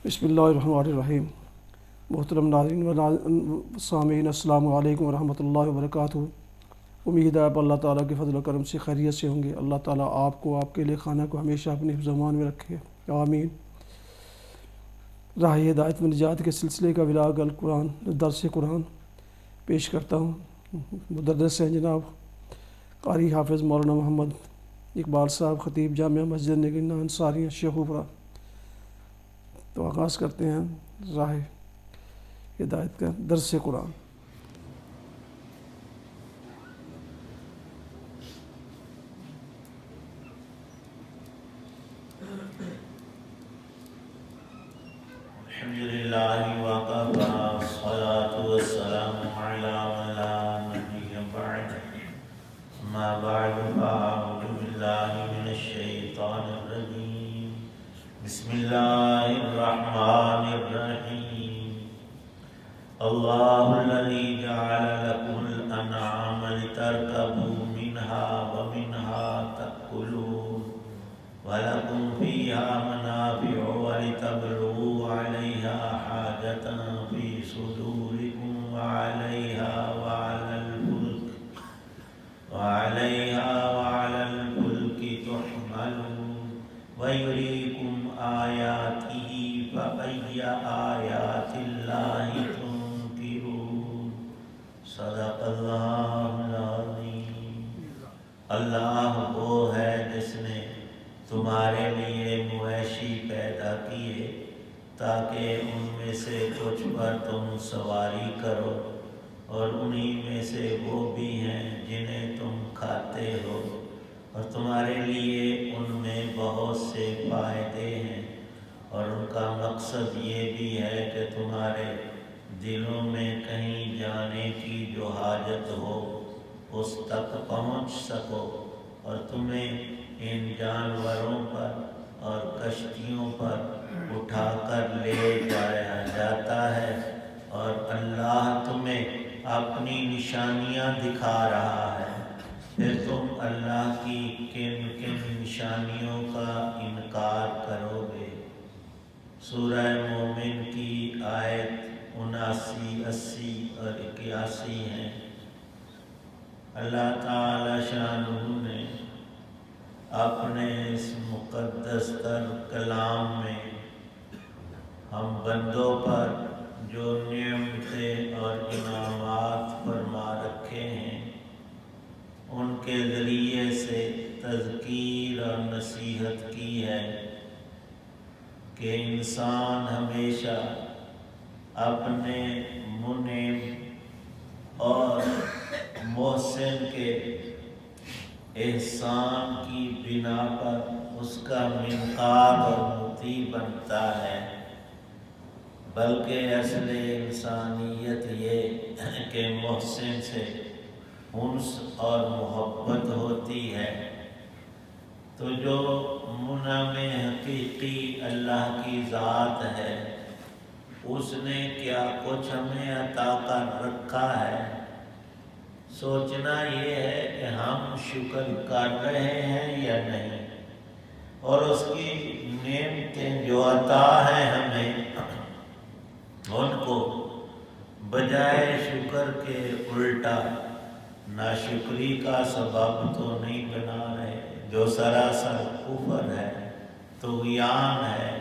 بسم اللہ الرحمن الرحیم۔ محترم ناظرین و سامعین، السلام علیکم ورحمۃ اللہ وبرکاتہ۔ امید ہے آپ اللہ تعالیٰ کے فضل و کرم سے خیریت سے ہوں گے۔ اللہ تعالیٰ آپ کو، آپ کے لیے خانہ کو ہمیشہ اپنے حفظ و امان میں رکھے، آمین۔ راہ ہدایت و نجات کے سلسلے کا ولاغ القرآن درس قرآن پیش کرتا ہوں۔ مدرس ہیں جناب قاری حافظ مولانا محمد اقبال صاحب، خطیب جامعہ مسجد نگینہ انصاریہ شیخوپورہ۔ تو آغاز کرتے ہیں راہ ہدایت کا درس قرآن۔ الحمدللہ وقفا والصلاة والسلام علی من لا نبی بعد، اما بعد فاعوذ باللہ من الشیطان الرجیم، بسم اللہ الرحمن الرحیم۔ اللہ الذی جعل لکم الانعام لترکبوا منها ومنها تأکلون وَلَكُمْ فِيهَا مَنَافِعُ وَلِتَبْلُغُوا عَلَيْهَا حَاجَةً فِي صُدُورِكُمْ وَعَلَيْهَا الْفُلْكِ تُحْمَلُونَ وَيُرِيكُمْ آيَاتِهِ فَأَيَّ آيَاتِ اللَّهِ تُنْكِرُونَ۔ صدق اللہ العظیم۔ اللہ وہ ہے جس نے تمہارے لیے مویشی پیدا کیے تاکہ ان میں سے کچھ پر تم سواری کرو، اور انہی میں سے وہ بھی ہیں جنہیں تم کھاتے ہو، اور تمہارے لیے ان میں بہت سے فائدے ہیں، اور ان کا مقصد یہ بھی ہے کہ تمہارے دلوں میں کہیں جانے کی جو حاجت ہو اس تک پہنچ سکو، اور تمہیں ان جانوروں پر اور کشتیوں پر اٹھا کر لے جایا جاتا ہے، اور اللہ تمہیں اپنی نشانیاں دکھا رہا ہے۔ پھر تم اللہ کی کن کن نشانیوں کا انکار کرو گے؟ سورہ مومن کی آیت 79، 80 اور 81 ہیں۔ اللہ تعالی شانہ نے اپنے اس مقدس تر کلام میں ہم بندوں پر جو نعمتیں اور انعامات فرما رکھے ہیں ان کے ذریعے سے تذکیر اور نصیحت کی ہے کہ انسان ہمیشہ اپنے منعم اور محسن کے احسان کی بنا پر اس کا منقاد اور مطیع بنتا ہے، بلکہ اصل انسانیت یہ کہ محسن سے انس اور محبت ہوتی ہے۔ تو جو منعم حقیقی اللہ کی ذات ہے اس نے کیا کچھ ہمیں عطا کر رکھا ہے، سوچنا یہ ہے کہ ہم شکر کر رہے ہیں یا نہیں، اور اس کی نعمتیں جو عطا ہیں ہمیں ان کو بجائے شکر کے الٹا ناشکری کا سبب تو نہیں بنا رہے، جو سراسر کفر ہے، طغیان ہے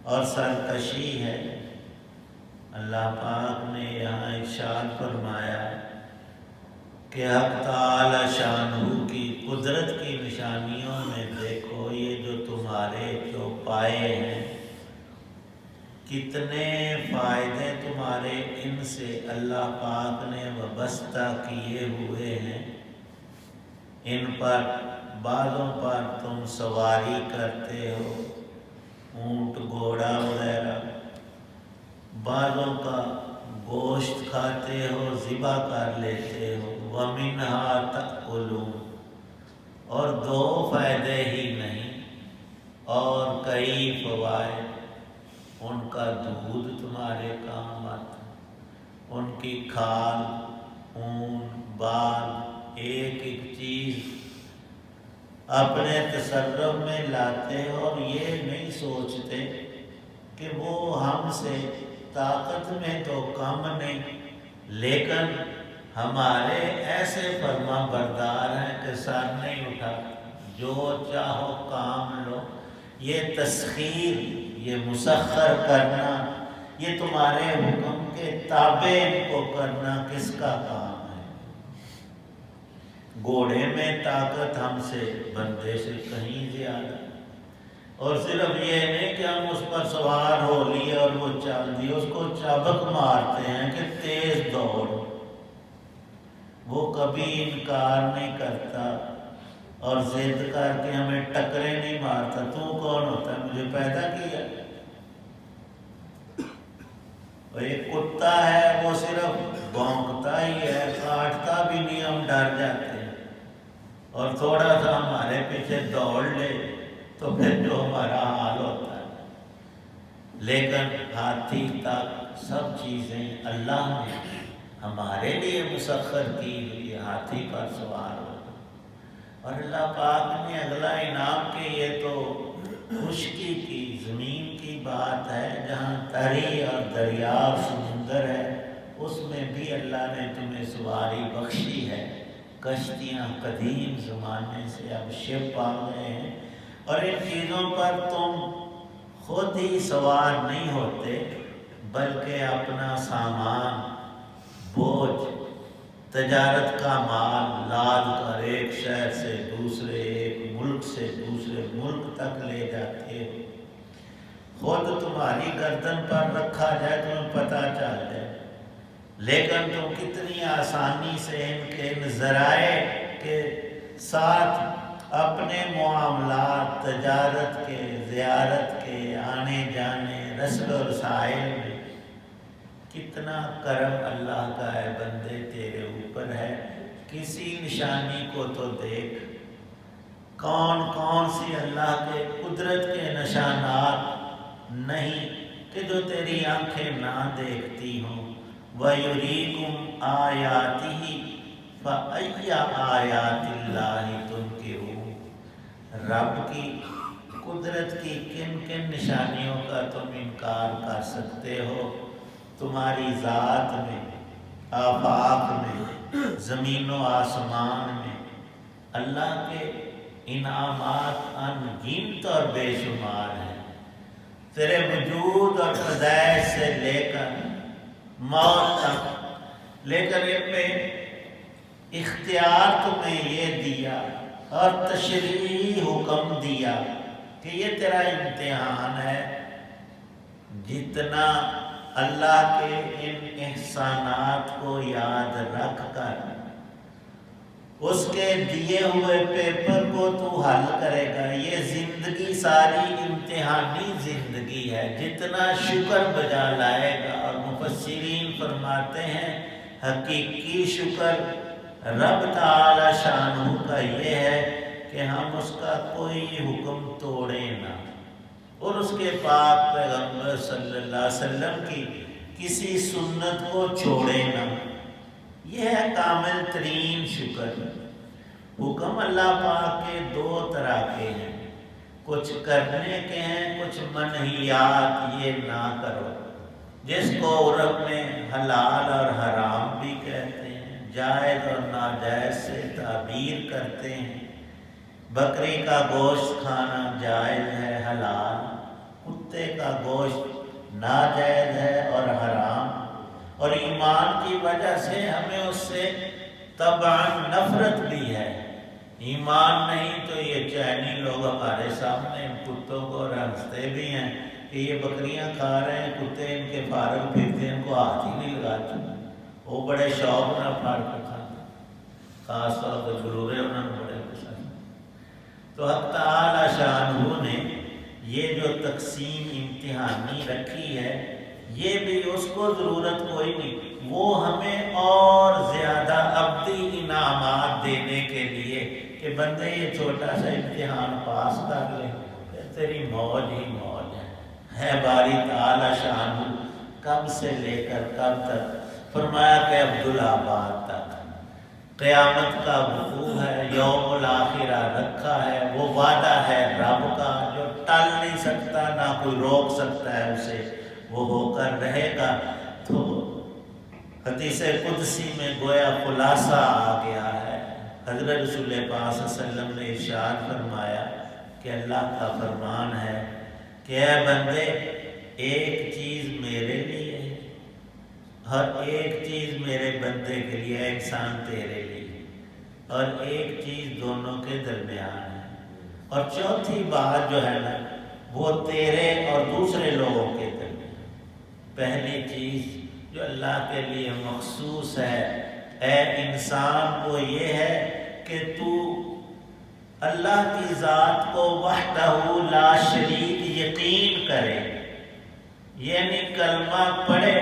اور سرکشی ہے۔ اللہ پاک نے یہاں ارشاد فرمایا کہ حق تعالی شانہ کی قدرت کی نشانیوں میں دیکھو یہ جو تمہارے چوپائے ہیں، کتنے فائدے تمہارے ان سے اللہ پاک نے وابستہ کیے ہوئے ہیں۔ ان پر بعضوں پر تم سواری کرتے ہو، اونٹ گھوڑا وغیرہ، بعضوں کا گوشت کھاتے ہو، ذبح کر لیتے ہو، وَمِنْهَا تَأْكُلُونَ، اور دو فائدے ہی نہیں اور کئی فوائد۔ ان کا دودھ تمہارے کام آتا، ان کی کھال، اون، بال، ایک ایک چیز اپنے تصرف میں لاتے ہو، اور یہ نہیں سوچتے کہ وہ ہم سے طاقت میں تو کم نہیں، لیکن ہمارے ایسے فرما بردار ہیں کہ سر نہیں اٹھا، جو چاہو کام لو۔ یہ تسخیر، یہ مسخر کرنا، یہ تمہارے حکم کے تابع ان کو کرنا کس کا کام ہے؟ گھوڑے میں طاقت ہم سے، بندے سے کہیں زیادہ، اور صرف یہ نہیں کہ ہم اس پر سوار ہو لیے اور وہ چل دیے، اس کو چابک مارتے ہیں کہ تیز دوڑ۔ وہ کبھی انکار نہیں کرتا اور ضد کر کے ہمیں ٹکرے نہیں مارتا۔ تو کون ہوتا ہے؟ مجھے پیدا کیا۔ اور ایک کتا ہے، وہ صرف بھونکتا ہی ہے، کاٹتا بھی نہیں، ہم ڈر جاتے ہیں، اور تھوڑا سا ہمارے پیچھے دوڑ لے تو پھر جو ہمارا حال ہوتا ہے۔ لیکن ہاتھی تک سب چیزیں اللہ نے ہمارے لیے مسخر کی ہوئی، ہاتھی پر سوار ہو۔ اور اللہ پاک نے اگلا انعام کہ یہ تو خشکی کی زمین کی بات ہے، جہاں تری اور دریا اور سمندر ہے، اس میں بھی اللہ نے تمہیں سواری بخشی ہے۔ کشتیاں قدیم زمانے سے اب شپ آ گئے ہیں، اور ان چیزوں پر تم خود ہی سوار نہیں ہوتے، بلکہ اپنا سامان، بوجھ، تجارت کا مال لاد کر ایک شہر سے دوسرے، ایک ملک سے دوسرے ملک تک لے جاتے ہو۔ خود تمہاری گردن پر رکھا جائے تمہیں پتہ چل جائے، لیکن تم کتنی آسانی سے ان کے ذرائع کے ساتھ اپنے معاملات، تجارت کے، زیارت کے، آنے جانے، رسل و رسائل میں، کتنا کرم اللہ کا ہے بندے تیرے اوپر ہے۔ کسی نشانی کو تو دیکھ، کون کون سی اللہ کے قدرت کے نشانات نہیں کہ جو تیری آنکھیں نہ دیکھتی ہوں۔ وَيُرِيكُمْ آيَاتِهِ فَأَيَّ آيَاتِ اللَّهِ تُنْكِرُونَ۔ رب کی قدرت کی کن کن نشانیوں کا تم انکار کر سکتے ہو؟ تمہاری ذات میں، آفاق میں، زمین و آسمان میں اللہ کے انعامات ان گنت اور بے شمار ہیں، تیرے وجود اور پیدائش سے لے کر موت تک۔ لیکن ان میں اختیار تمہیں یہ دیا اور تشریعی حکم دیا کہ یہ تیرا امتحان ہے۔ جتنا اللہ کے ان احسانات کو یاد رکھ کر اس کے دیے ہوئے پیپر کو تو حل کرے گا، یہ زندگی ساری امتحانی زندگی ہے۔ جتنا شکر بجا لائے گا، اور مفسرین فرماتے ہیں حقیقی شکر رب تعالی شانہ کا یہ ہے کہ ہم اس کا کوئی حکم توڑیں نہ، اور اس کے پاک پیغمبر صلی اللہ علیہ وسلم کی کسی سنت کو چھوڑے نہ۔ یہ ہے کامل ترین شکر۔ حکم اللہ پاک کے دو طرح کے ہیں، کچھ کرنے کے ہیں، کچھ منہیات، یہ نہ کرو، جس کو عرب میں حلال اور حرام بھی کہتے ہیں، جائز اور ناجائز سے تعبیر کرتے ہیں۔ بکری کا گوشت کھانا جائز ہے، حلال، کتے کا گوشت ناجائز ہے اور حرام، اور ایمان کی وجہ سے ہمیں اس سے طبعاً نفرت بھی ہے۔ ایمان نہیں تو یہ چینی لوگ ہمارے سامنے ان کتوں کو رنجتے بھی ہیں کہ یہ بکریاں کھا رہے ہیں، کتے ان کے فارغ پھرتے ہیں، ان کو ہاتھ ہی نہیں لگاتے، وہ بڑے شوق نہ پھاڑ کر کھاتے، خاص طور پر ضرورے انہوں نے بڑے پسند۔ تو حق تعالی شانہ نے یہ جو تقسیم امتحانی رکھی ہے، یہ بھی اس کو ضرورت کوئی نہیں، وہ ہمیں اور زیادہ ابدی انعامات دینے کے لیے کہ بندے یہ چھوٹا سا امتحان پاس کر لیں، پھر تیری موج ہی موج ہے باری تعالی شانہ کب سے لے کر کب تک۔ فرمایا کہ عبدالآباد تک قیامت کا وقوع ہے، یوم الآخرہ رکھا ہے، وہ وعدہ ہے رب کا جو ٹال نہیں سکتا، نہ کوئی روک سکتا ہے اسے، وہ ہو کر رہے گا۔ تو حدیث قدسی میں گویا خلاصہ آ گیا ہے۔ حضرت رسول پاک صلی اللہ علیہ وسلم نے ارشاد فرمایا کہ اللہ کا فرمان ہے کہ اے بندے، ایک چیز میرے لیے ہے، ہر ایک چیز میرے بندے کے لیے ہے، انسان تیرے لیے، اور ایک چیز دونوں کے درمیان ہے، اور چوتھی بات جو ہے نا وہ تیرے اور دوسرے لوگوں کے درمیان۔ پہلی چیز جو اللہ کے لیے مخصوص ہے اے انسان، وہ یہ ہے کہ تو اللہ کی ذات کو وحدہ لا شریک یقین کرے، یعنی کلمہ پڑھے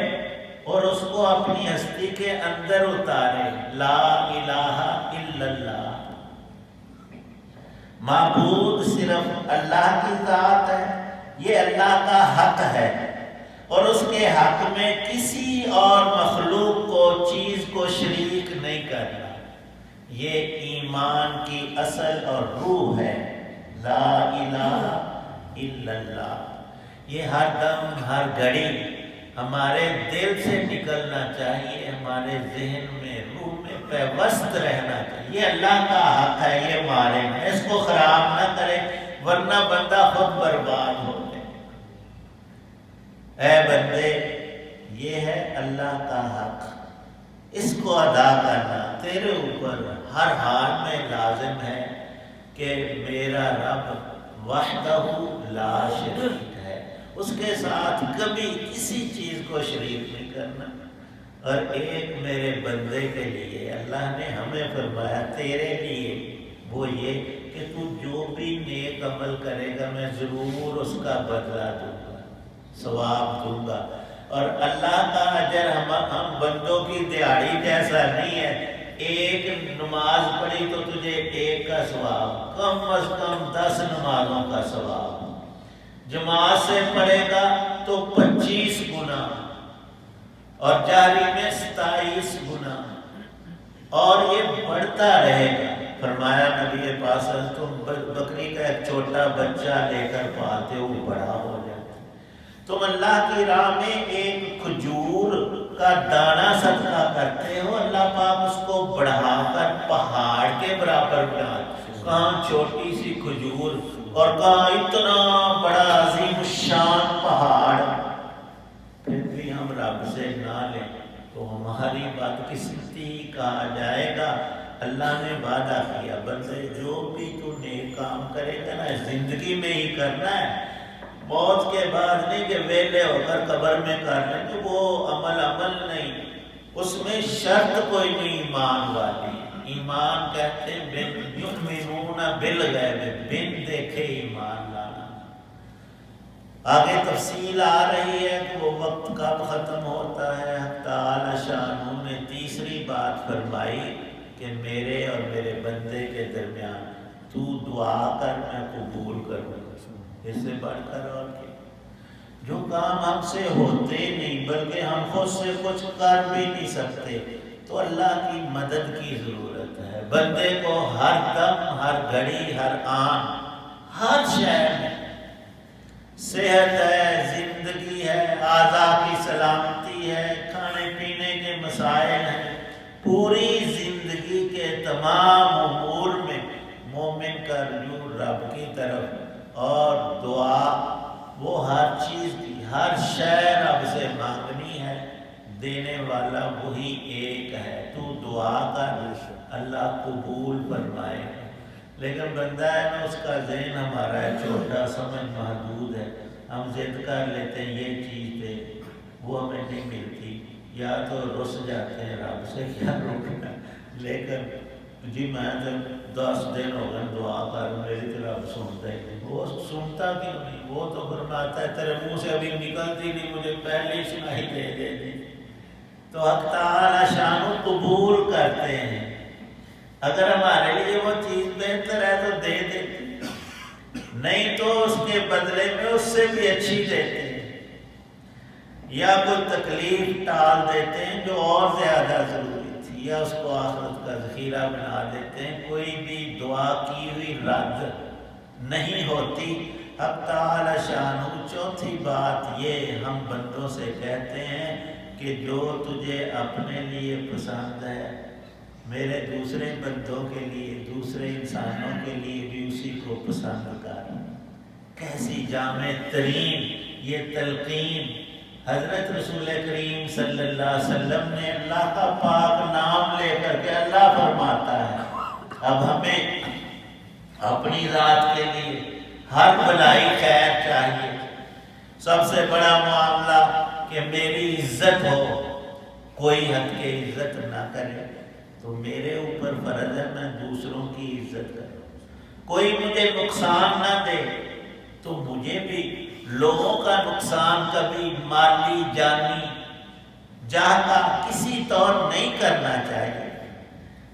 اور اس کو اپنی ہستی کے اندر اتارے، لا الہ الا اللہ، معبود صرف اللہ کی ذات ہے، یہ اللہ کا حق ہے، اور اس کے حق میں کسی اور مخلوق کو، چیز کو شریک نہیں کرنا۔ یہ ایمان کی اصل اور روح ہے، لا الہ الا اللہ۔ یہ ہر دم ہر گھڑی ہمارے دل سے نکلنا چاہیے، ہمارے ذہن میں، روح میں پیوست رہنا چاہیے۔ یہ اللہ کا حق ہے، یہ مارے نہ، اس کو خراب نہ کرے ورنہ بندہ خود برباد ہو جائے۔ اے بندے، یہ ہے اللہ کا حق، اس کو ادا کرنا تیرے اوپر ہر حال میں لازم ہے کہ میرا رب وحدہ لا شریک ہے، اس کے ساتھ کبھی کسی چیز کو شریک نہیں کرنا۔ اور ایک میرے بندے کے لیے اللہ نے ہمیں فرمایا تیرے لیے، وہ یہ کہ تو جو بھی نیک عمل کرے گا میں ضرور اس کا بدلہ دوں گا، ثواب دوں گا۔ اور اللہ کا اجر ہم بندوں کی دیہڑی جیسا نہیں ہے، ایک نماز پڑھی تو تجھے ایک کا ثواب، کم از کم 10 نمازوں کا ثواب، جماعت سے پڑھے گا تو 25 گنا، اور جاری میں 27 گنا، اور یہ بڑھتا رہے گا۔ فرمایا نبی پاک تم بکری کا ایک چھوٹا بچہ لے کر پالتے ہو، بڑا ہو جاتا، تم اللہ کی راہ میں ایک کھجور کا دانہ صدقہ کرتے ہو، اللہ پاک اس کو بڑھا کر پہاڑ کے برابر بنا، کہاں چھوٹی سی کھجور اور کہاں اتنا بڑا عظیم الشان پہاڑ۔ پھر بھی ہم رب سے نہ لیں تو ہماری بدقسمتی کہا جائے گا۔ اللہ نے وعدہ کیا بندے جو بھی تو نیک کام کرے گا نا زندگی میں ہی کرنا ہے، موت کے بعد نہیں کہ ویلے ہو کر قبر میں کر لیں، تو وہ عمل نہیں، اس میں شرط کوئی نہیں ایمان والی۔ ایمان کہتے ہیں یؤمنون بالغیب، بن دیکھے ایمان لانا۔ آگے تفصیل آ رہی ہے کہ وہ وقت کب ختم ہوتا ہے۔ حق تعالی شانہ نے تیسری بات فرمائی کہ میرے اور میرے بندے کے درمیان تو دعا کر میں قبول کروں، اس سے بڑھ کر اور کیا؟ جو کام ہم سے ہوتے نہیں بلکہ ہم خود سے کچھ کر بھی نہیں سکتے، تو اللہ کی مدد کی ضرورت ہے۔ بندے کو ہر دم، ہر گھڑی، ہر آن، ہر شے میں صحت ہے، زندگی ہے، اعضاء کی سلامتی ہے، کھانے پینے کے مسائل ہیں، پوری زندگی کے تمام امور میں مومن کا رجوع رب کی طرف اور دعا، وہ ہر چیز کی، ہر شے رب سے مانگنی ہے، دینے والا وہی ایک ہے۔ تو دعا کر، اللہ قبول فرمائے۔ لیکن بندہ ہے نا، اس کا ذہن ہمارا ہے چھوٹا، سمجھ محدود ہے، ہم ضد کر لیتے ہیں یہ چیز دے، وہ ہمیں نہیں ملتی، یا تو رس جاتے ہیں رب سے، کیا روکنا۔ لیکن جی میں جب 10 دن ہو گئے دعا کر، میری طرف سنتا ہی نہیں، وہ سنتا کیوں نہیں؟ وہ تو فرماتا ہے تیرے منہ سے ابھی نکلتی نہیں، مجھے پہلے ہی سنائی دے دی۔ تو حق تعالی شانہ قبول کرتے ہیں، اگر ہمارے لیے وہ چیز بہتر ہے تو دے دیتے، نہیں تو اس کے بدلے میں اس سے بھی اچھی دیتے ہیں، یا کوئی تکلیف ٹال دیتے ہیں جو اور زیادہ ضروری تھی، یا اس کو آخرت کا ذخیرہ بنا دیتے ہیں۔ کوئی بھی دعا کی ہوئی رد نہیں ہوتی، حق تعالی شانہ چوتھی بات یہ ہم بندوں سے کہتے ہیں کہ جو تجھے اپنے لیے پسند ہے میرے دوسرے بندوں کے لیے دوسرے انسانوں کے لیے بھی اسی کو پسند کر۔ کیسی جامع ترین یہ تلقین حضرت رسول کریم صلی اللہ علیہ وسلم نے اللہ کا پاک نام لے کر کے اللہ فرماتا ہے اب ہمیں اپنی ذات کے لیے ہر بھلائی خیر چاہیے۔ سب سے بڑا معاملہ کہ میری عزت ہو، کوئی حد کے عزت نہ کرے تو میرے اوپر فرض ہے میں دوسروں کی عزت کروں۔ کوئی مجھے نقصان نہ دے تو مجھے بھی لوگوں کا نقصان کبھی مالی جانی جاہ کا کسی طور نہیں کرنا چاہیے۔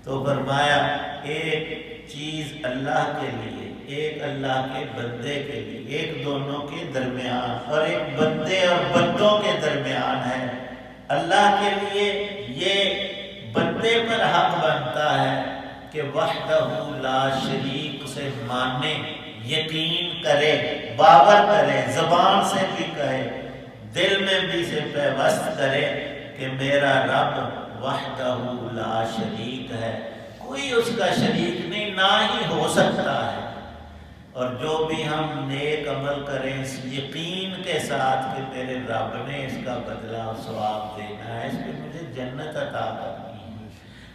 تو فرمایا ایک چیز اللہ کے لیے، ایک اللہ کے بندے کے لیے، ایک دونوں کے درمیان اور ایک بندے اور بندوں کے درمیان ہے۔ اللہ کے لیے یہ بندے پر حق بنتا ہے کہ وحدہ لا شریک سے مانے، یقین کرے، باور کرے، زبان سے بھی کہے، دل میں بھی سے پیوست کرے کہ میرا رب وحدہ لا شریک ہے، کوئی اس کا شریک نہیں، نہ ہی ہو سکتا ہے۔ اور جو بھی ہم نیک عمل کریں اس یقین کے ساتھ کہ میرے رب نے اس کا بدلہ اور ثواب دینا ہے، اس پہ مجھے جنت عطا کرنی ہے۔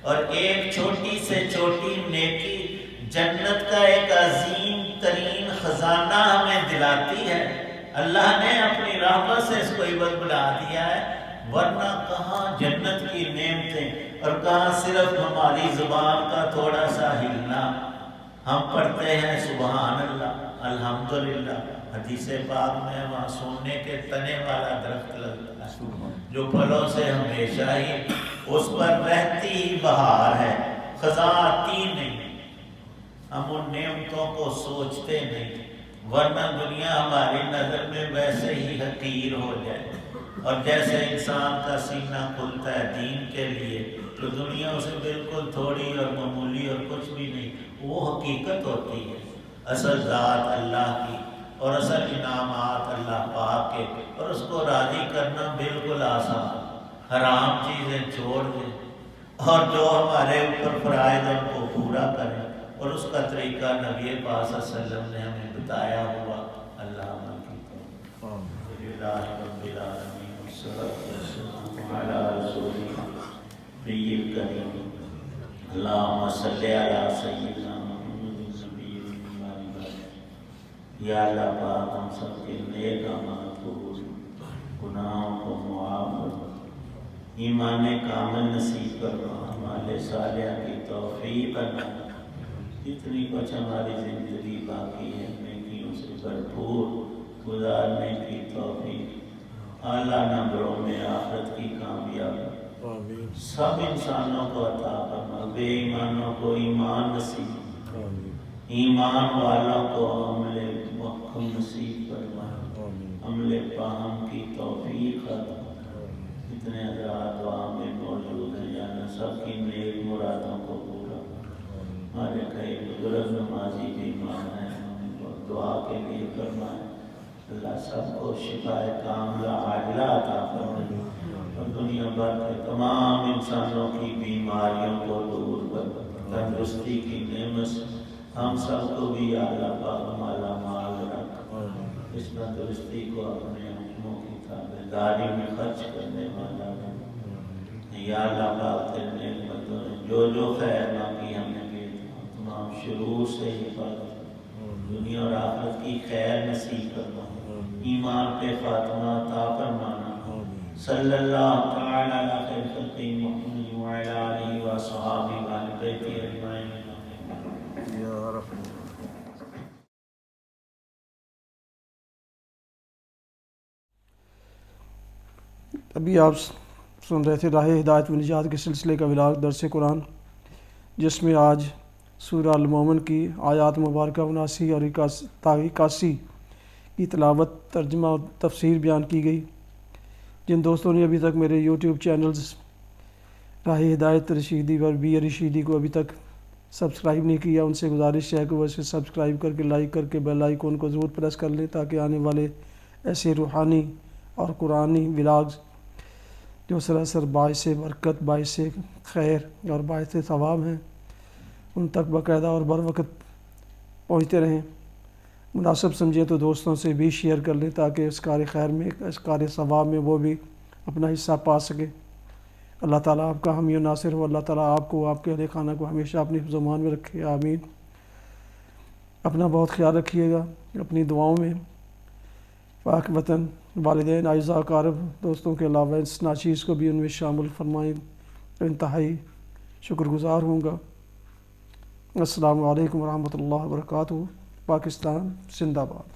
اور ایک چھوٹی سے چھوٹی نیکی جنت کا ایک عظیم ترین خزانہ ہمیں دلاتی ہے۔ اللہ نے اپنی رحمت سے اس کو عوض بنا دیا ہے، ورنہ کہاں جنت کی نعمتیں اور کہاں صرف ہماری زبان کا تھوڑا سا ہلنا۔ ہم پڑھتے ہیں سبحان اللہ، الحمدللہ، حدیث پاک میں وہاں سونے کے تنے والا درخت لگتا ہے جو پھلوں سے ہمیشہ ہی اس پر رہتی ہی بہار ہے، خزاں آتی نہیں۔ ہم ان نعمتوں کو سوچتے نہیں، ورنہ دنیا ہماری نظر میں ویسے ہی حقیر ہو جائے۔ اور جیسے انسان کا سینہ کھلتا ہے دین کے لیے تو دنیا اسے بالکل تھوڑی اور معمولی اور کچھ بھی نہیں، وہ حقیقت ہوتی ہے، اصل ذات اللہ کی اور اصل انعامات اللہ پاک کے، اور اس کو راضی کرنا بالکل آسان۔ حرام چیزیں چھوڑ دیں اور جو ہمارے اوپر فرائض ان کو پورا کریں، اور اس کا طریقہ نبی پاک صلی اللہ علیہ وسلم نے ہمیں بتایا ہوا۔ اللہ عمل کی الحمدللہ رب العالمین والصلاۃ والسلام علی رسولہ نبی کریم اللہم صلی علی سیدنا محمد نبی الامین۔ یا اللہ پاک ہم سب کے نیک اعمال قبول، گناہوں کو معاف فرما، ایمان کامل نصیب فرما، اعمال صالحہ کی توفیق عطا، جتنی کچھ ہماری زندگی باقی ہے نیکیوں سے بھرپور گزارنے کی توفیق، اعلیٰ نمبروں میں آخرت کی کامیابی سب انسانوں کو عطا فرما، بے ایمانوں کو ایمان نصیب، ایمان والوں کو عمل محکم نصیب فرما، عمل فہم کی توفیق عطا۔ جتنے حضرات دعا میں موجود ہیں یا اللہ سب کی نیک مرادوں کو پورا، ہمارے کئی بزرگ نمازی بیمار ہیں دعا کے لیے فرمائے، اللہ سب کو شفاء کاملہ عاجلہ عطا فرمائے، اور دنیا بھر کے تمام انسانوں کی بیماریوں کو دور کر تندرستی کی نعمت سے ہم سب کو بھی یا اللہ پاک مالا مال رکھ، اس تندرستی کو اپنے حکموں کی تابعداری میں خرچ کرنے والا بن۔ یا اللہ پاک تیرے نیک بندوں نے جو جو خیر مانگی ہم نے بھی تمام شروع سے حفاظت، دنیا اور آخرت کی خیر نصیب کرنا، ایمان پہ خاتمہ عطا فرمانا۔ صلی اللہ تعالی علی خیر خلق محمد وعلی آلہ وصحابہ وآل بیتہ اجمعین۔ یا رب ابھی آپ سن رہے تھے راہ ہدایت و نجات کے سلسلے کا ولاگ درس قرآن، جس میں آج سورہ المومن کی آیات مبارکہ 79 اور 81 کی تلاوت، ترجمہ اور تفسیر بیان کی گئی۔ جن دوستوں نے ابھی تک میرے یوٹیوب چینلز راہ ہدایت رشیدی اور بی رشیدی کو ابھی تک سبسکرائب نہیں کیا ان سے گزارش ہے کہ وہ اسے سبسکرائب کر کے لائک کر کے بیل آئیکن کو ضرور پریس کر لیں تاکہ آنے والے ایسے روحانی اور قرآنی ولاگز جو سراسر باعث برکت، باعث خیر اور باعث ثواب ہیں ان تک باقاعدہ اور بر وقت پہنچتے رہیں۔ مناسب سمجھیں تو دوستوں سے بھی شیئر کر لیں تاکہ اس کار خیر میں، اس کار ثواب میں وہ بھی اپنا حصہ پا سکیں۔ اللہ تعالیٰ آپ کا حامی و ناصر ہو، اللہ تعالیٰ آپ کو، آپ کے اہل خانہ کو ہمیشہ اپنی حفظ و امان میں رکھے، آمین۔ اپنا بہت خیال رکھیے گا اپنی دعاؤں میں۔ پاک وطن، والدین، اعزاء اقارب، دوستوں کے علاوہ اس ناچیز کو بھی ان میں شامل فرمائیں، انتہائی شکر گزار ہوں گا۔ السلام علیکم ورحمۃ اللہ وبرکاتہ۔ پاکستان زندہ باد۔